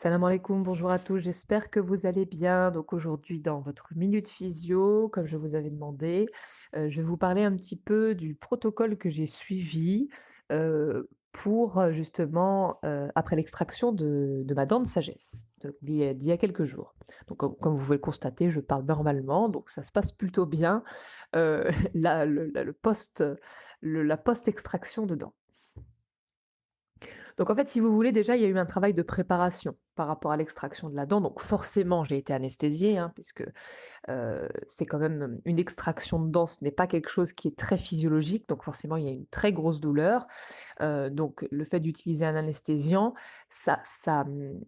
Salam alaikum, bonjour à tous, j'espère que vous allez bien. Donc aujourd'hui, dans votre minute physio, comme je vous avais demandé, je vais vous parler un petit peu du protocole que j'ai suivi pour justement, après l'extraction de ma dent de sagesse, donc d'il y a quelques jours. Donc comme vous pouvez le constater, je parle normalement, donc ça se passe plutôt bien, le la post-extraction de dents. Donc en fait, si vous voulez, déjà, il y a eu un travail de préparation par rapport à l'extraction de la dent. Donc forcément, j'ai été anesthésiée, hein, puisque c'est quand même une extraction de dent, ce n'est pas quelque chose qui est très physiologique. Donc forcément, il y a une très grosse douleur. Donc le fait d'utiliser un anesthésiant, ça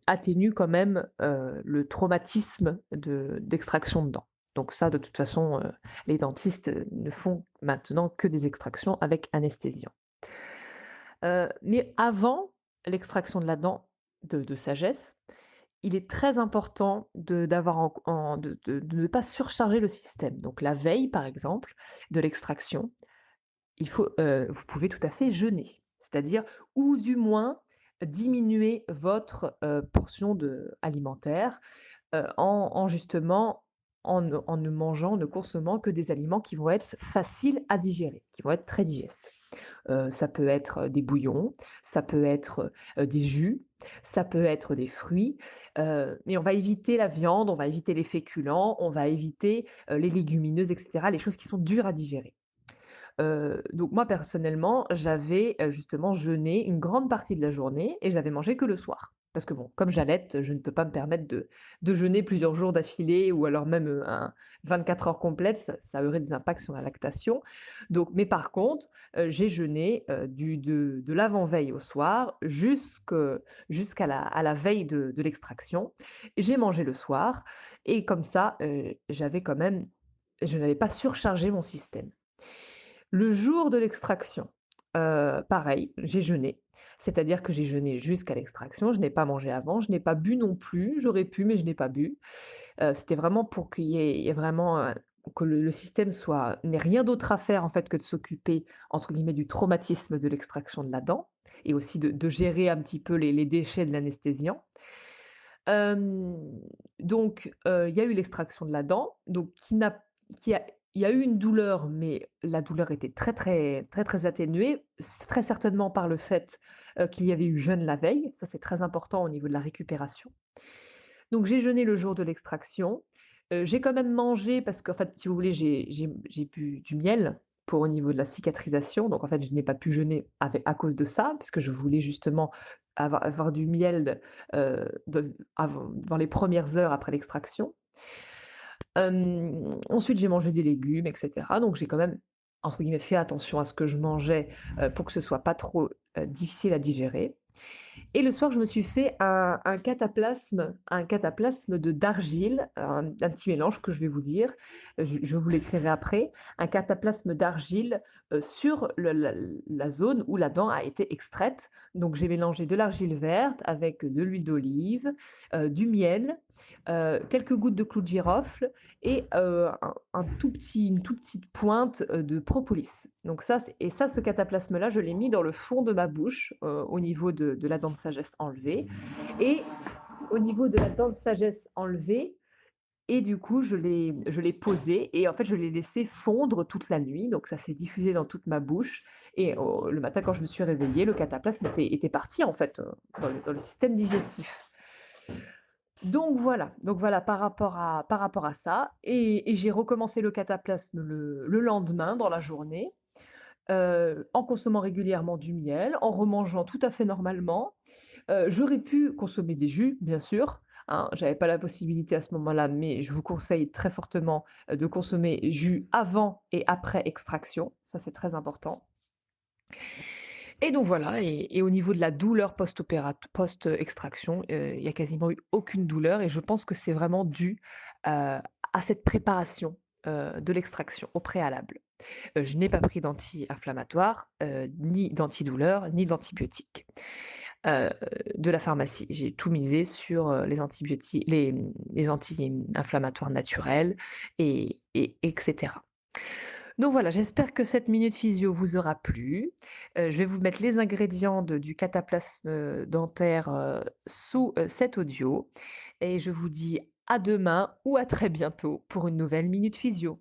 atténue quand même le traumatisme d'extraction de dents. Donc ça, de toute façon, les dentistes ne font maintenant que des extractions avec anesthésiant. Mais avant l'extraction de la dent de sagesse, il est très important d'avoir de ne pas surcharger le système. Donc la veille, par exemple, de l'extraction, vous pouvez tout à fait jeûner. C'est-à-dire ou du moins diminuer votre, portion alimentaire, en justement en ne mangeant, ne consommant que des aliments qui vont être faciles à digérer, qui vont être très digestes. Ça peut être des bouillons, ça peut être des jus, ça peut être des fruits, mais on va éviter la viande, on va éviter les féculents, on va éviter les légumineuses, et cetera, les choses qui sont dures à digérer. Donc moi personnellement, j'avais, justement jeûné une grande partie de la journée et j'avais mangé que le soir. Parce que bon, comme j'allaite, je ne peux pas me permettre de jeûner plusieurs jours d'affilée ou alors même, un 24 heures complètes, ça aurait des impacts sur la lactation. Donc mais par contre, j'ai jeûné, de l'avant-veille au soir jusqu'à la veille de l'extraction. J'ai mangé le soir et comme ça, j'avais quand même je n'avais pas surchargé mon système. Le jour de l'extraction, pareil, j'ai jeûné. C'est-à-dire que j'ai jeûné jusqu'à l'extraction, je n'ai pas mangé avant, je n'ai pas bu non plus, j'aurais pu mais je n'ai pas bu. C'était vraiment pour qu'il y ait vraiment, que le système n'ait rien d'autre à faire en fait que de s'occuper entre guillemets «du traumatisme» de l'extraction de la dent et aussi de gérer un petit peu les déchets de l'anesthésiant. Hem, donc il y a eu l'extraction de la dent, donc qui a il y a eu une douleur, mais la douleur était très atténuée. C'est très certainement par le fait, qu'il y avait eu jeûne la veille, ça c'est très important au niveau de la récupération. Donc j'ai jeûné le jour de l'extraction, j'ai quand même mangé parce qu'en fait, si vous voulez, j'ai bu du miel pour au niveau de la cicatrisation, donc en fait, je n'ai pas pu jeûner à cause de ça, parce que je voulais justement avoir du miel, avant dans les premières heures après l'extraction. Ensuite, j'ai mangé des légumes et cetera, donc j'ai quand même, entre guillemets, «fait attention à ce que je mangeais», pour que ce soit pas trop, difficile à digérer. Et le soir, je me suis fait un cataplasme d'argile, un petit mélange que je vais vous dire, je vous l'écrirai après. Un cataplasme d'argile, sur la zone où la dent a été extraite. Donc j'ai mélangé de l'argile verte avec de l'huile d'olive, du miel, quelques gouttes de clou de girofle et une toute petite pointe, de propolis. Donc ça, ce cataplasme-là, je l'ai mis dans le fond de ma bouche, au niveau de la dent de sagesse enlevée et au niveau de la dent de sagesse enlevée et du coup, je l'ai posé et en fait, je l'ai laissé fondre toute la nuit, donc ça s'est diffusé dans toute ma bouche et le matin, quand je me suis réveillée, le cataplasme était parti en fait, dans le système digestif. Donc voilà par rapport à ça et j'ai recommencé le cataplasme le lendemain dans la journée, en consommant régulièrement du miel, en remangeant tout à fait normalement. J'aurais pu consommer des jus, bien sûr, hein, j'avais pas la possibilité à ce moment-là, mais je vous conseille très fortement, de consommer jus avant et après extraction, ça c'est très important. Et donc voilà et au niveau de la douleur post-extraction, il y a quasiment eu aucune douleur et je pense que c'est vraiment dû, à cette préparation, de l'extraction au préalable. Je n'ai pas pris d'anti-inflammatoire, ni d'antidouleur, ni d'antibiotiques, heu, de la pharmacie. J'ai tout misé sur, les antibiotiques les anti-inflammatoires naturels et cetera. Donc voilà, j'espère que cette minute physio vous aura plu. Je vais vous mettre les ingrédients du cataplasme, dentaire, sous, cet audio et je vous dis à demain ou à très bientôt pour une nouvelle minute physio.